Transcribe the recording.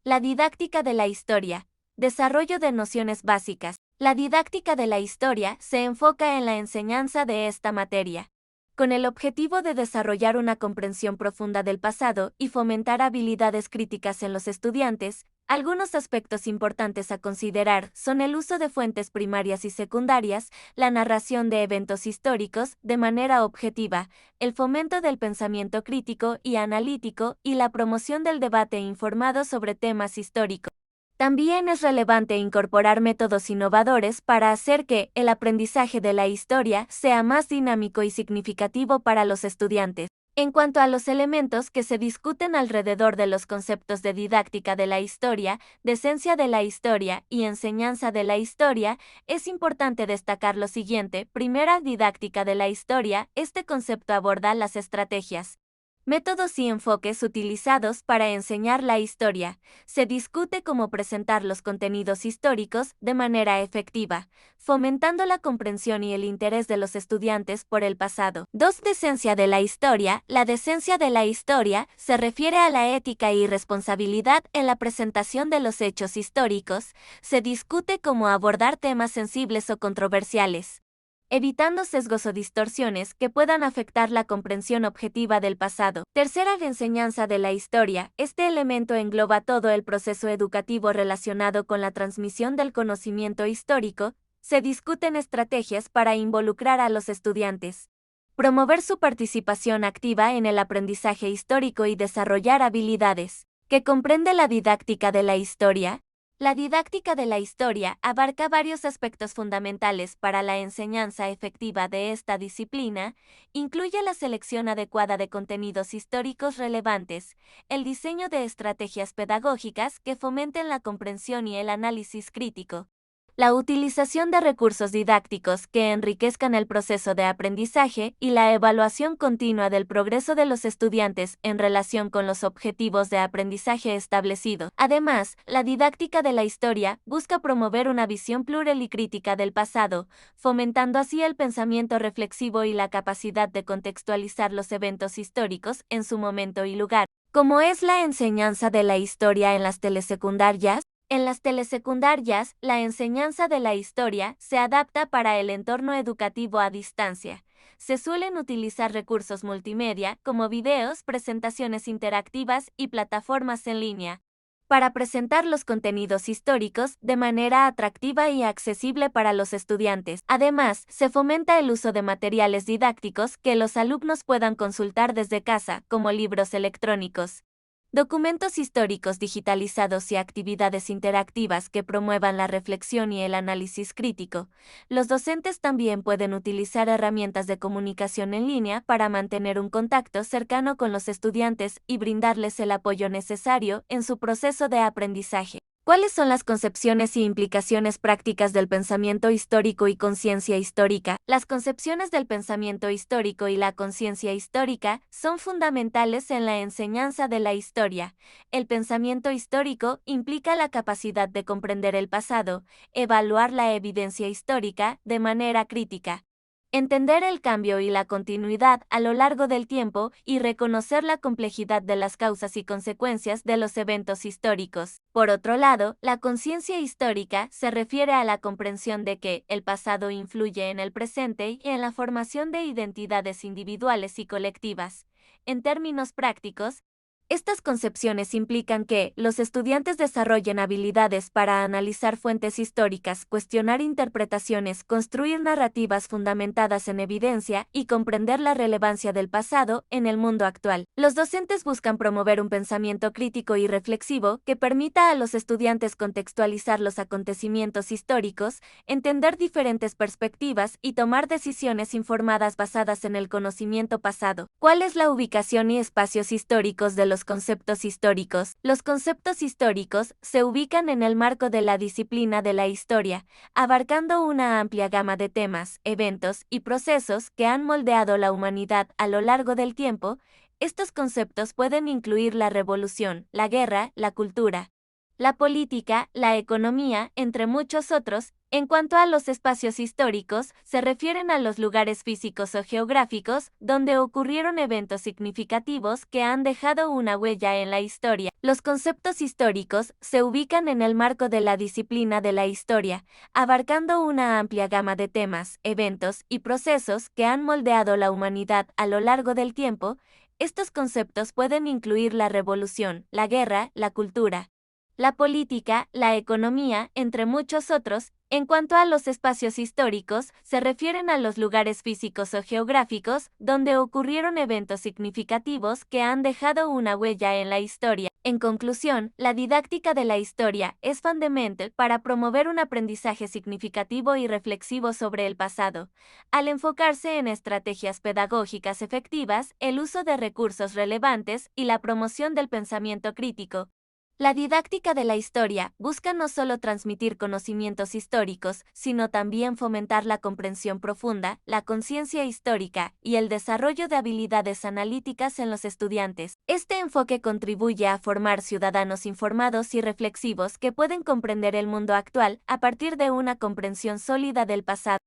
La didáctica de la historia. Desarrollo de nociones básicas. La didáctica de la historia se enfoca en la enseñanza de esta materia, con el objetivo de desarrollar una comprensión profunda del pasado y fomentar habilidades críticas en los estudiantes. Algunos aspectos importantes a considerar son el uso de fuentes primarias y secundarias, la narración de eventos históricos de manera objetiva, el fomento del pensamiento crítico y analítico y la promoción del debate informado sobre temas históricos. También es relevante incorporar métodos innovadores para hacer que el aprendizaje de la historia sea más dinámico y significativo para los estudiantes. En cuanto a los elementos que se discuten alrededor de los conceptos de didáctica de la historia, decencia de la historia y enseñanza de la historia, es importante destacar lo siguiente. Primera, didáctica de la historia. Este concepto aborda las estrategias, métodos y enfoques utilizados para enseñar la historia. Se discute cómo presentar los contenidos históricos de manera efectiva, fomentando la comprensión y el interés de los estudiantes por el pasado. 2. Decencia de la historia. La decencia de la historia se refiere a la ética y responsabilidad en la presentación de los hechos históricos. Se discute cómo abordar temas sensibles o controversiales, evitando sesgos o distorsiones que puedan afectar la comprensión objetiva del pasado. Tercera, de enseñanza de la historia. Este elemento engloba todo el proceso educativo relacionado con la transmisión del conocimiento histórico. Se discuten estrategias para involucrar a los estudiantes, promover su participación activa en el aprendizaje histórico y desarrollar habilidades. ¿Qué comprende la didáctica de la historia? La didáctica de la historia abarca varios aspectos fundamentales para la enseñanza efectiva de esta disciplina. Incluye la selección adecuada de contenidos históricos relevantes, el diseño de estrategias pedagógicas que fomenten la comprensión y el análisis crítico, la utilización de recursos didácticos que enriquezcan el proceso de aprendizaje y la evaluación continua del progreso de los estudiantes en relación con los objetivos de aprendizaje establecidos. Además, la didáctica de la historia busca promover una visión plural y crítica del pasado, fomentando así el pensamiento reflexivo y la capacidad de contextualizar los eventos históricos en su momento y lugar. ¿Cómo es la enseñanza de la historia en las telesecundarias? En las telesecundarias, la enseñanza de la historia se adapta para el entorno educativo a distancia. Se suelen utilizar recursos multimedia como videos, presentaciones interactivas y plataformas en línea para presentar los contenidos históricos de manera atractiva y accesible para los estudiantes. Además, se fomenta el uso de materiales didácticos que los alumnos puedan consultar desde casa, como libros electrónicos, documentos históricos digitalizados y actividades interactivas que promuevan la reflexión y el análisis crítico. Los docentes también pueden utilizar herramientas de comunicación en línea para mantener un contacto cercano con los estudiantes y brindarles el apoyo necesario en su proceso de aprendizaje. ¿Cuáles son las concepciones y implicaciones prácticas del pensamiento histórico y conciencia histórica? Las concepciones del pensamiento histórico y la conciencia histórica son fundamentales en la enseñanza de la historia. El pensamiento histórico implica la capacidad de comprender el pasado, evaluar la evidencia histórica de manera crítica, entender el cambio y la continuidad a lo largo del tiempo y reconocer la complejidad de las causas y consecuencias de los eventos históricos. Por otro lado, la conciencia histórica se refiere a la comprensión de que el pasado influye en el presente y en la formación de identidades individuales y colectivas. En términos prácticos, estas concepciones implican que los estudiantes desarrollen habilidades para analizar fuentes históricas, cuestionar interpretaciones, construir narrativas fundamentadas en evidencia y comprender la relevancia del pasado en el mundo actual. Los docentes buscan promover un pensamiento crítico y reflexivo que permita a los estudiantes contextualizar los acontecimientos históricos, entender diferentes perspectivas y tomar decisiones informadas basadas en el conocimiento pasado. ¿Cuál es la ubicación y espacios históricos de los conceptos históricos? Los conceptos históricos se ubican en el marco de la disciplina de la historia, abarcando una amplia gama de temas, eventos y procesos que han moldeado la humanidad a lo largo del tiempo. Estos conceptos pueden incluir la revolución, la guerra, la cultura, la política, la economía, entre muchos otros. En cuanto a los espacios históricos, se refieren a los lugares físicos o geográficos donde ocurrieron eventos significativos que han dejado una huella en la historia. Los conceptos históricos se ubican en el marco de la disciplina de la historia, abarcando una amplia gama de temas, eventos y procesos que han moldeado la humanidad a lo largo del tiempo. Estos conceptos pueden incluir la revolución, la guerra, la cultura, la política, la economía, entre muchos otros. En cuanto a los espacios históricos, se refieren a los lugares físicos o geográficos donde ocurrieron eventos significativos que han dejado una huella en la historia. En conclusión, la didáctica de la historia es fundamental para promover un aprendizaje significativo y reflexivo sobre el pasado, al enfocarse en estrategias pedagógicas efectivas, el uso de recursos relevantes y la promoción del pensamiento crítico. La didáctica de la historia busca no solo transmitir conocimientos históricos, sino también fomentar la comprensión profunda, la conciencia histórica y el desarrollo de habilidades analíticas en los estudiantes. Este enfoque contribuye a formar ciudadanos informados y reflexivos que pueden comprender el mundo actual a partir de una comprensión sólida del pasado.